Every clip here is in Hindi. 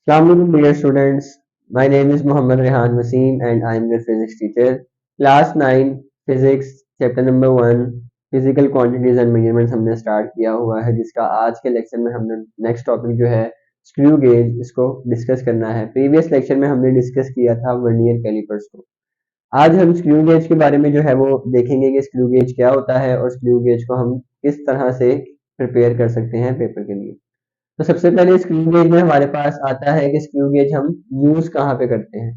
Assalamualaikum dear students. My name is Muhammad Rehan Wasim and I am your physics teacher. Class 9 Physics Chapter number 1 Physical Quantities and Measurements हमने स्टार्ट किया हुआ है, जिसका आज के लेक्चर में हमने नेक्स्ट टॉपिक जो है स्क्रू गेज इसको डिस्कस करना है। प्रीवियस लेक्चर में हमने डिस्कस किया था वर्नियर कैलिपर्स को। आज हम स्क्रू गेज के बारे में जो है वो देखेंगे कि स्क्रू गेज क्या होता है और स्क्रू गेज को हम किस तरह से प्रिपेयर कर सकते हैं पेपर के लिए। तो सबसे पहले स्क्रू गेज में हमारे पास आता है कि स्क्रू गेज हम यूज कहाँ पे करते हैं।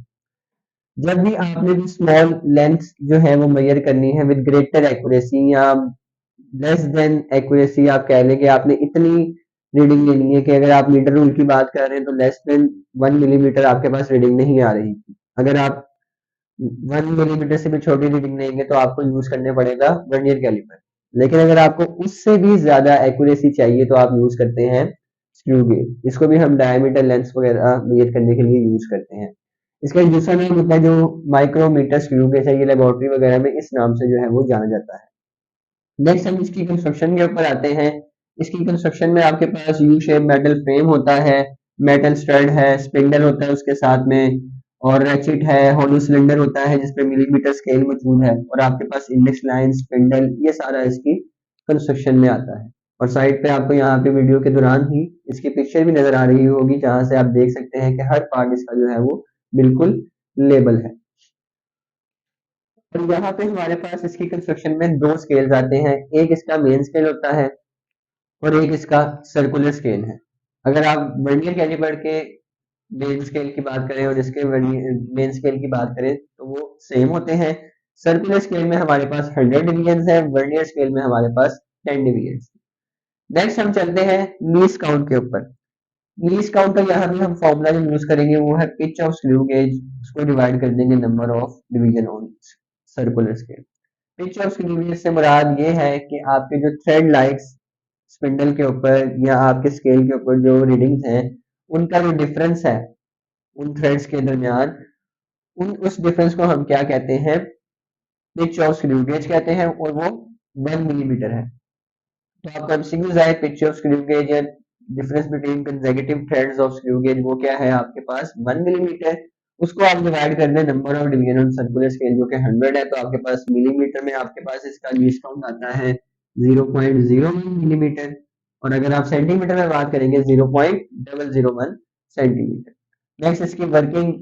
जब भी आपने भी स्मॉल लेंथ जो है वो मेजर करनी है विद ग्रेटर एक्यूरेसी या लेस देन एक्यूरेसी, आप कह लें कि आपने इतनी रीडिंग लेनी है कि अगर आप मीटर रूल की बात कर रहे हैं तो लेस देन 1 मिलीमीटर आपके पास रीडिंग नहीं आ रही। अगर आप 1 मिलीमीटर से भी छोटी रीडिंग लेंगे तो आपको यूज करने पड़ेगा वर्नियर कैलिपर। लेकिन अगर आपको उससे भी ज्यादा एक्यूरेसी चाहिए तो आप यूज करते हैं स्क्रू गेज। इसको भी हम डायमीटर लेंस वगैरह मेजर करने के लिए यूज करते हैं। इसका एक दूसरा नाम होता है जो माइक्रोमीटर स्क्रू गेज है, ये लेबोरेटरी वगैरह में इस नाम से जो है वो जाना जाता है। नेक्स्ट हम इसकी कंस्ट्रक्शन के ऊपर आते हैं। इसकी कंस्ट्रक्शन में आपके पास यू शेप मेटल फ्रेम होता है, मेटल स्टड है, स्पिंडल होता है उसके साथ में, और रेचिट है, होलो सिलेंडर होता है जिसपे मिलीमीटर स्केल मौजूद है, और आपके पास इंडेक्स लाइन, स्पिंडल, ये सारा इसकी कंस्ट्रक्शन में आता है। और साइड पे आपको यहाँ पे वीडियो के दौरान ही इसकी पिक्चर भी नजर आ रही होगी, जहां से आप देख सकते हैं कि हर पार्ट इसका जो है वो बिल्कुल लेबल है। तो यहाँ पे हमारे पास इसकी कंस्ट्रक्शन में दो स्केल्स आते हैं, एक इसका मेन स्केल होता है और एक इसका सर्कुलर स्केल है। अगर आप वर्नियर कैलिपर के मेन स्केल की बात करें और इसके मेन स्केल की बात करें तो वो सेम होते हैं। सर्कुलर स्केल में हमारे पास 100 डिवीजन है, वर्नियर स्केल में हमारे पास 10 डिवीजन। नेक्स्ट हम चलते हैं लीस्ट काउंट के ऊपर। लीस्ट काउंट का यहाँ भी हम फॉर्मूला जो यूज करेंगे वो है पिच ऑफ स्क्रू गेज, उसको डिवाइड कर देंगे number of division on circular scale. Pitch of screw gauge से मुराद ये है कि आपके जो थ्रेड लाइक्स स्पिंडल के ऊपर या आपके स्केल के ऊपर जो रीडिंग्स हैं उनका जो डिफरेंस है उन थ्रेड्स के दरमियान, उस डिफरेंस को हम क्या कहते हैं, पिच ऑफ स्क्रू गेज कहते हैं, और वो 1 मिलीमीटर है। तो आपका एमसीक्यूज है पिच ऑफ स्क्रू गेज या difference between consecutive threads of screw gauge, वो क्या है आपके पास 1 मिलीमीटर। उसको आप डिवाइड कर दें number of division on circular scale जो कि 100 है, तो आपके पास मिलीमीटर में आपके पास इसका लीस्ट काउंट आता है 0.01 मिलीमीटर। और अगर आप सेंटीमीटर में बात करेंगे 0.001 सेंटीमीटर। नेक्स्ट इसकी वर्किंग,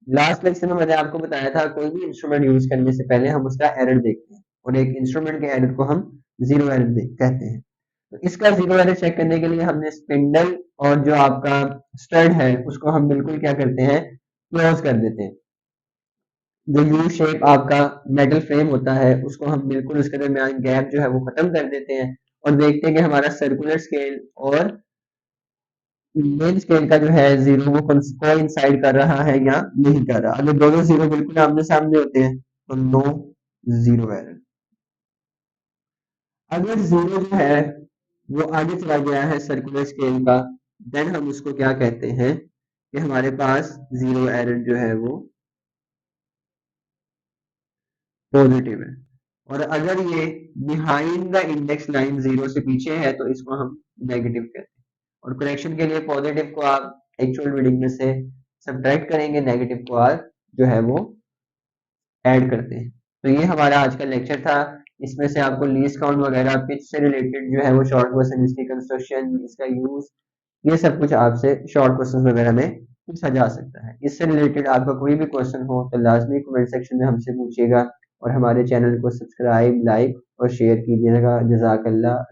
लास्ट लेक्चर में मैंने आपको बताया था कोई भी इंस्ट्रूमेंट यूज करने से पहले हम उसका एरर देखते हैं, और एक इंस्ट्रूमेंट के एरर को हम जीरो एरर कहते हैं। तो इसका जीरो एरर चेक करने के लिए हमने स्पिंडल और जो आपका स्टड है उसको हम बिल्कुल क्या करते हैं, क्लोज कर देते हैं। जो यू शेप आपका मेटल फ्रेम होता है उसको हम बिल्कुल उसके दरमियान गैप जो है वो खत्म कर देते हैं, और देखते हैं कि हमारा सर्कुलर स्केल और मेन स्केल का जो है जीरो वो कोइंसाइड कर रहा है या नहीं कर रहा। अगर दोनों जीरो बिल्कुल आमने सामने होते हैं तो नो जीरो एरर। अगर जीरो जो है वो आगे चला गया है सर्कुलर स्केल का, देन हम उसको क्या कहते हैं कि हमारे पास जीरो एरर जो है वो पॉजिटिव है। और अगर ये behind the index line zero से पीछे है तो इसको हम नेगेटिव कहते हैं। और करेक्शन के लिए पॉजिटिव को आप एक्चुअल रीडिंग में से सब्ट्रैक्ट करेंगे, नेगेटिव को आप जो है वो ऐड करते हैं। तो ये हमारा आज का लेक्चर था। इसमें से आपको लीस्ट काउंट वगैरह, पिच से रिलेटेड जो है वो शॉर्ट क्वेश्चन, इसकी कंस्ट्रक्शन, इसका यूज, ये सब कुछ आपसे शॉर्ट क्वेश्चन वगैरह में पूछा जा सकता है। इससे रिलेटेड आपका कोई भी क्वेश्चन हो तो लाजमी कमेंट सेक्शन में हमसे पूछिएगा, और हमारे चैनल को सब्सक्राइब, लाइक और शेयर कीजिएगा। जज़ाकल्लाह।